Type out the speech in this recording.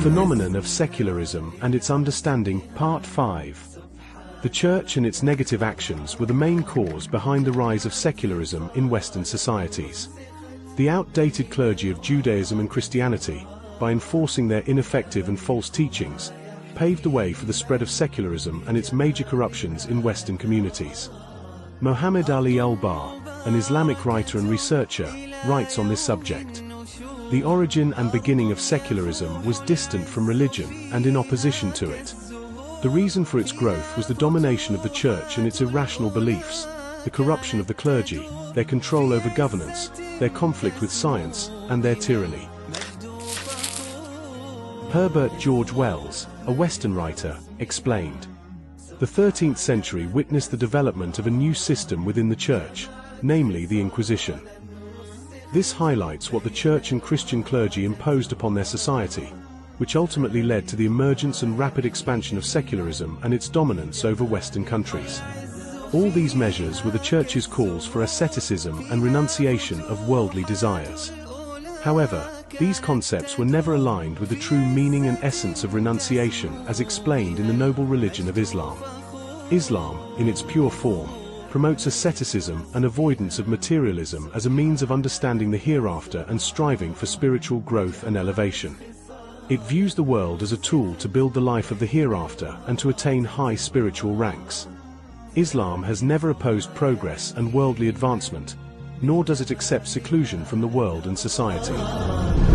phenomenon of secularism and its understanding, Part 5. The Church and its negative actions were the main cause behind the rise of secularism in Western societies. The outdated clergy of Judaism and Christianity, by enforcing their ineffective and false teachings, paved the way for the spread of secularism and its major corruptions in Western communities. Muhammad Ali al-Bahr, an Islamic writer and researcher, writes on this subject. The origin and beginning of secularism was distant from religion and in opposition to it. The reason for its growth was the domination of the Church and its irrational beliefs, the corruption of the clergy, their control over governance, their conflict with science, and their tyranny. Herbert George Wells, a Western writer, explained. The 13th century witnessed the development of a new system within the Church, namely the Inquisition. This highlights what the Church and Christian clergy imposed upon their society, which ultimately led to the emergence and rapid expansion of secularism and its dominance over Western countries. All these measures were the Church's calls for asceticism and renunciation of worldly desires. However, these concepts were never aligned with the true meaning and essence of renunciation as explained in the noble religion of Islam. Islam, in its pure form, promotes asceticism and avoidance of materialism as a means of understanding the hereafter and striving for spiritual growth and elevation. It views the world as a tool to build the life of the hereafter and to attain high spiritual ranks. Islam has never opposed progress and worldly advancement, nor does it accept seclusion from the world and society.